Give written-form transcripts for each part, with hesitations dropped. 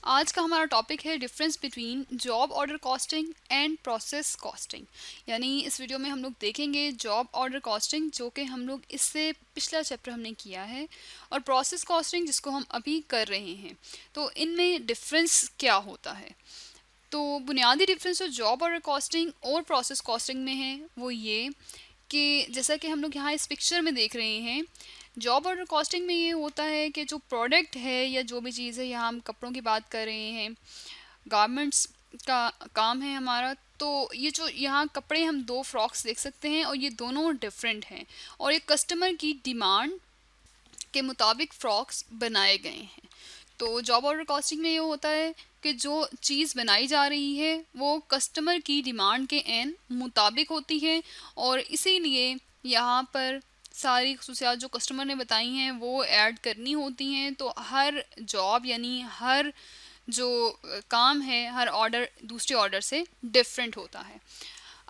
आज का हमारा टॉपिक है difference between job order costing and process costing. यानी इस वीडियो में हम लोग देखेंगे जॉब ऑर्डर कॉस्टिंग जो कि हम लोग इससे पिछला चैप्टर हमने किया है, और प्रोसेस कॉस्टिंग जिसको हम अभी कर रहे हैं। तो इनमें डिफरेंस क्या होता है? तो बुनियादी डिफरेंस जो जॉब ऑर्डर कॉस्टिंग और प्रोसेस कॉस्टिंग में है वो ये कि जैसा कि हम लोग यहाँ इस पिक्चर में देख रहे हैं, जॉब ऑर्डर कॉस्टिंग में ये होता है कि जो प्रोडक्ट है या जो भी चीज़ है, यहाँ हम कपड़ों की बात कर रहे हैं, गारमेंट्स का काम है हमारा। तो ये जो यहाँ कपड़े हम दो फ्रॉक्स देख सकते हैं और ये दोनों डिफरेंट हैं, और ये कस्टमर की डिमांड के मुताबिक फ्रॉक्स बनाए गए हैं। तो जॉब ऑर्डर कॉस्टिंग में ये होता है कि जो चीज़ बनाई जा रही है वो कस्टमर की डिमांड के एन मुताबिक होती है, और इसीलिए यहाँ पर सारी खसूसियात जो कस्टमर ने बताई हैं वो ऐड करनी होती हैं। तो हर जॉब यानी हर जो काम है, हर ऑर्डर दूसरे ऑर्डर से डिफरेंट होता है।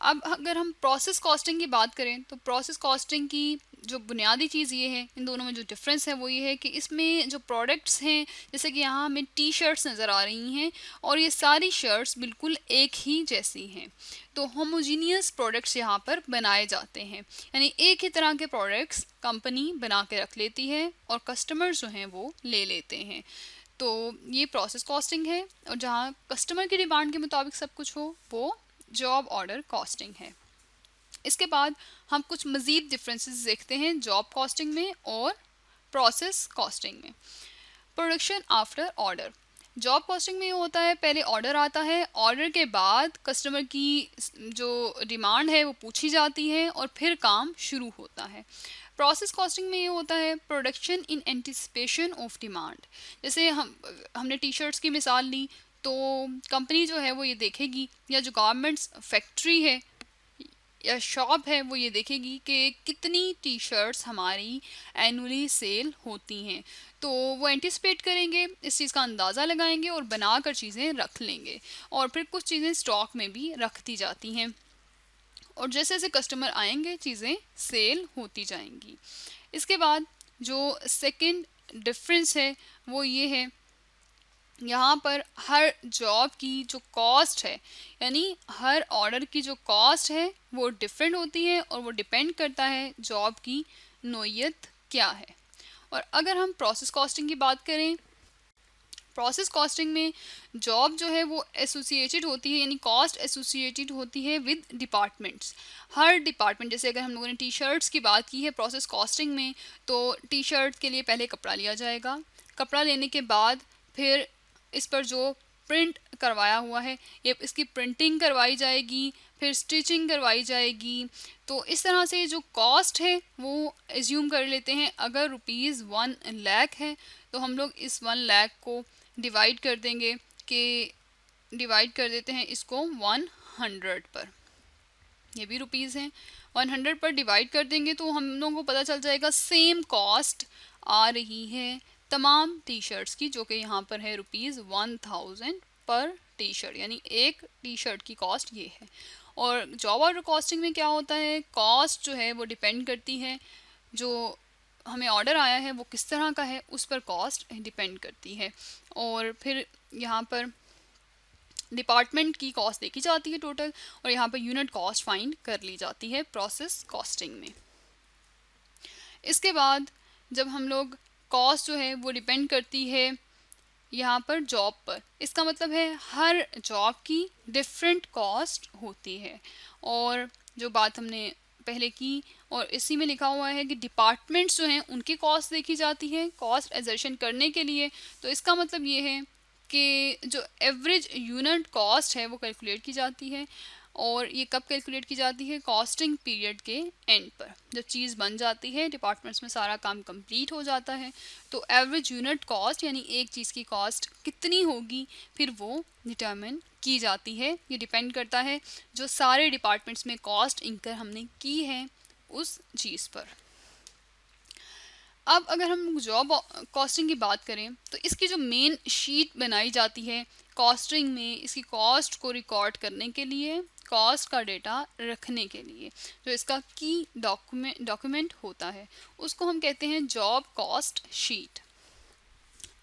अब अगर हम प्रोसेस कॉस्टिंग की बात करें तो प्रोसेस कॉस्टिंग की जो बुनियादी चीज़ ये है, इन दोनों में जो डिफरेंस है वो ये है कि इसमें जो प्रोडक्ट्स हैं, जैसे कि यहाँ हमें टी शर्ट्स नज़र आ रही हैं और ये सारी शर्ट्स बिल्कुल एक ही जैसी हैं। तो होमोजीनियस प्रोडक्ट्स यहाँ पर बनाए जाते हैं, यानी एक ही तरह के प्रोडक्ट्स कंपनी बना के रख लेती है और कस्टमर्स जो हैं वो ले लेते हैं। तो ये प्रोसेस कॉस्टिंग है, और जहाँ कस्टमर की डिमांड के मुताबिक सब कुछ हो वो जॉब ऑर्डर कॉस्टिंग है। इसके बाद हम कुछ मज़ीद डिफरेंसेस देखते हैं जॉब कॉस्टिंग में और प्रोसेस कॉस्टिंग में। Production after order, job costing में ये होता है पहले ऑर्डर आता है, ऑर्डर के बाद कस्टमर की जो डिमांड है वो पूछी जाती है और फिर काम शुरू होता है। प्रोसेस कॉस्टिंग में ये होता है production in anticipation of demand. जैसे हमने टी शर्ट्स की मिसाल ली, तो कंपनी जो है वो ये देखेगी, या जो गारमेंट्स फैक्ट्री है या शॉप है वो ये देखेगी कि कितनी टी शर्ट्स हमारी एनुअली सेल होती हैं। तो वो एंटिसिपेट करेंगे, इस चीज़ का अंदाज़ा लगाएंगे और बना कर चीज़ें रख लेंगे, और फिर कुछ चीज़ें स्टॉक में भी रख दी जाती हैं, और जैसे जैसे कस्टमर आएंगे चीज़ें सेल होती जाएंगी। इसके बाद जो सेकंड डिफरेंस है वो ये है, यहाँ पर हर जॉब की जो कॉस्ट है, यानी हर ऑर्डर की जो कॉस्ट है वो डिफरेंट होती है, और वो डिपेंड करता है जॉब की नोयत क्या है। और अगर हम प्रोसेस कॉस्टिंग की बात करें, प्रोसेस कॉस्टिंग में जॉब जो है वो एसोसिएटेड होती है, यानी कॉस्ट एसोसिएटेड होती है विद डिपार्टमेंट्स। हर डिपार्टमेंट, जैसे अगर हम लोगों ने टी शर्ट्स की बात की है प्रोसेस कॉस्टिंग में, तो टी शर्ट के लिए पहले कपड़ा लिया जाएगा, कपड़ा लेने के बाद फिर इस पर जो प्रिंट करवाया हुआ है ये इसकी प्रिंटिंग करवाई जाएगी, फिर स्टिचिंग करवाई जाएगी। तो इस तरह से जो कॉस्ट है वो एज्यूम कर लेते हैं। अगर ₹1 लाख है तो हम लोग इस 1 लाख को डिवाइड कर देंगे, कि डिवाइड कर देते हैं इसको 100 पर, ये भी रुपीज़ हैं, 100 पर डिवाइड कर देंगे तो हम लोगों को पता चल जाएगा सेम कॉस्ट आ रही है तमाम टी शर्ट्स की, जो कि यहाँ पर है ₹1000 पर टी शर्ट, यानी एक टी शर्ट की कॉस्ट ये है। और जॉब ऑर्डर कॉस्टिंग में क्या होता है, कॉस्ट जो है वो डिपेंड करती है, जो हमें ऑर्डर आया है वो किस तरह का है उस पर कॉस्ट डिपेंड करती है, और फिर यहाँ पर डिपार्टमेंट की कॉस्ट देखी जाती है टोटल, और यहाँ पर यूनिट कॉस्ट फाइंड कर ली जाती है प्रोसेस कॉस्टिंग में। इसके बाद जब हम लोग कॉस्ट जो है वो डिपेंड करती है यहाँ पर जॉब पर, इसका मतलब है हर जॉब की डिफरेंट कॉस्ट होती है। और जो बात हमने पहले की, और इसी में लिखा हुआ है कि डिपार्टमेंट्स जो हैं उनकी कॉस्ट देखी जाती है कॉस्ट एजर्शन करने के लिए। तो इसका मतलब ये है कि जो एवरेज यूनिट कॉस्ट है वो कैलकुलेट की जाती है, और ये कब कैलकुलेट की जाती है, कॉस्टिंग पीरियड के एंड पर, जब चीज़ बन जाती है, डिपार्टमेंट्स में सारा काम कंप्लीट हो जाता है। तो एवरेज यूनिट कॉस्ट यानी एक चीज़ की कॉस्ट कितनी होगी फिर वो डिटर्मिन की जाती है। ये डिपेंड करता है जो सारे डिपार्टमेंट्स में कॉस्ट इंकर हमने की है उस चीज़ पर। अब अगर हम जॉब कॉस्टिंग की बात करें तो इसकी जो मेन शीट बनाई जाती है कॉस्टिंग में, इसकी कॉस्ट को रिकॉर्ड करने के लिए, कॉस्ट का डेटा रखने के लिए, जो इसका की डॉक्यूमेंट होता है उसको हम कहते हैं जॉब कॉस्ट शीट।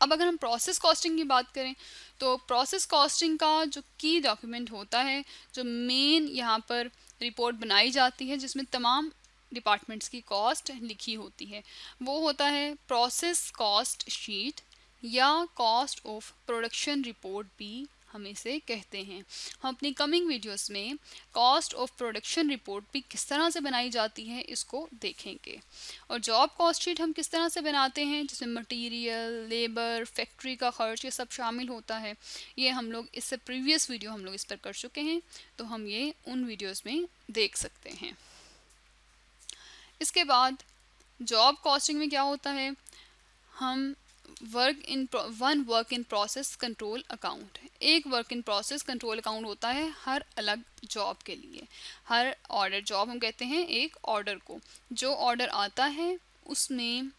अब अगर हम प्रोसेस कॉस्टिंग की बात करें तो प्रोसेस कॉस्टिंग का जो की डॉक्यूमेंट होता है, जो मेन यहाँ पर रिपोर्ट बनाई जाती है जिसमें तमाम डिपार्टमेंट्स की कॉस्ट लिखी होती है, वो होता है प्रोसेस कॉस्ट शीट या कॉस्ट ऑफ प्रोडक्शन रिपोर्ट भी हम इसे कहते हैं। हम अपनी कमिंग वीडियोस में कॉस्ट ऑफ प्रोडक्शन रिपोर्ट भी किस तरह से बनाई जाती है इसको देखेंगे। और जॉब कॉस्ट शीट हम किस तरह से बनाते हैं, जिसमें मटेरियल, लेबर, फैक्ट्री का खर्च ये सब शामिल होता है। ये हम लोग इससे प्रीवियस वीडियो हम लोग इस पर कर चुके हैं, तो हम ये उन वीडियोस में देख सकते हैं। इसके बाद जॉब कॉस्टिंग में क्या होता है, हम one work in process control account, एक work in process control account होता है हर अलग जॉब के लिए। हर ऑर्डर, जॉब हम कहते हैं एक ऑर्डर को, जो ऑर्डर आता है उसमें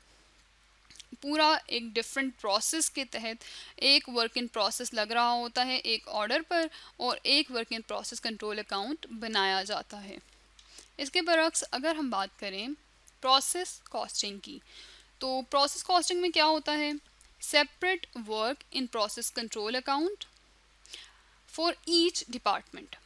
पूरा एक डिफरेंट प्रोसेस के तहत एक वर्क इन प्रोसेस लग रहा होता है एक ऑर्डर पर, और एक work in process control account बनाया जाता है। इसके बरक्स अगर हम बात करें प्रोसेस कॉस्टिंग की, तो प्रोसेस कॉस्टिंग में क्या होता है, separate work in process control account for each department.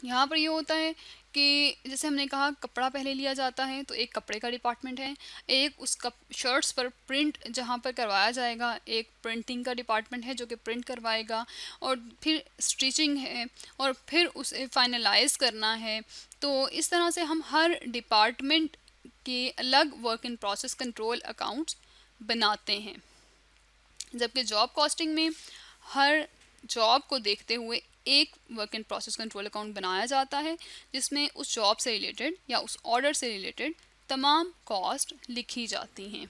यहाँ पर ये होता है कि जैसे हमने कहा कपड़ा पहले लिया जाता है तो एक कपड़े का डिपार्टमेंट है, एक उस शर्ट्स पर प्रिंट जहाँ पर करवाया जाएगा एक प्रिंटिंग का डिपार्टमेंट है जो कि प्रिंट करवाएगा, और फिर स्टिचिंग है, और फिर उसे फाइनलाइज करना है। तो इस तरह से हम हर डिपार्टमेंट के अलग work in process control accounts बनाते हैं। जबकि जॉब कॉस्टिंग में हर जॉब को देखते हुए एक work in process control account बनाया जाता है जिसमें उस जॉब से रिलेटेड या उस ऑर्डर से रिलेटेड तमाम कॉस्ट लिखी जाती हैं।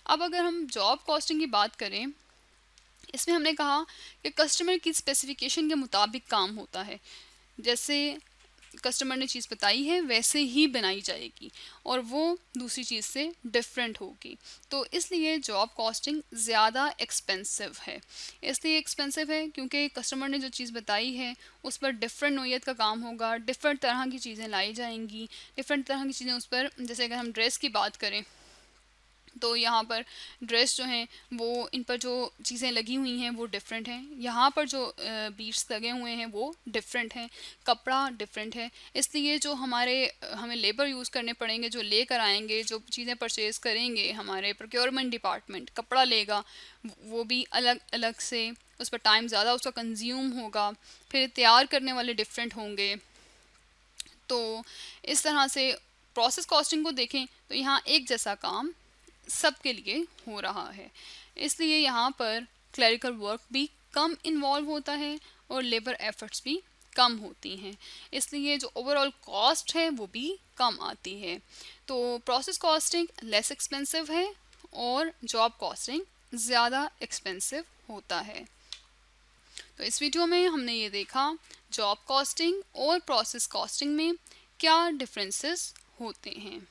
अब अगर हम जॉब कॉस्टिंग की बात करें, इसमें हमने कहा कि कस्टमर की स्पेसिफिकेशन के मुताबिक काम होता है, जैसे कस्टमर ने चीज़ बताई है वैसे ही बनाई जाएगी और वो दूसरी चीज़ से डिफरेंट होगी। तो इसलिए जॉब कॉस्टिंग ज़्यादा एक्सपेंसिव है। इसलिए एक्सपेंसिव है क्योंकि कस्टमर ने जो चीज़ बताई है उस पर डिफरेंट नोयत का काम होगा, डिफरेंट तरह की चीज़ें लाई जाएंगी, डिफरेंट तरह की चीज़ें उस पर। जैसे अगर हम ड्रेस की बात करें तो यहाँ पर ड्रेस जो हैं वो, इन पर जो चीज़ें लगी हुई हैं वो डिफरेंट हैं, यहाँ पर जो बीट्स लगे हुए हैं वो डिफरेंट हैं, कपड़ा डिफरेंट है। इसलिए जो हमें लेबर यूज़ करने पड़ेंगे, जो लेकर आएंगे, जो चीज़ें परचेज़ करेंगे, हमारे प्रोक्योरमेंट डिपार्टमेंट कपड़ा लेगा, वो भी अलग अलग से, उस पर टाइम ज़्यादा उसका कंज्यूम होगा, फिर तैयार करने वाले डिफरेंट होंगे। तो इस तरह से प्रोसेस कॉस्टिंग को देखें तो यहाँ एक जैसा काम सबके लिए हो रहा है, इसलिए यहाँ पर क्लरिकल वर्क भी कम इन्वॉल्व होता है और लेबर एफर्ट्स भी कम होती हैं, इसलिए जो ओवरऑल कॉस्ट है वो भी कम आती है। तो प्रोसेस कॉस्टिंग लेस एक्सपेंसिव है और जॉब कॉस्टिंग ज़्यादा एक्सपेंसिव होता है। तो इस वीडियो में हमने ये देखा जॉब कॉस्टिंग और प्रोसेस कॉस्टिंग में क्या डिफरेंसेस होते हैं।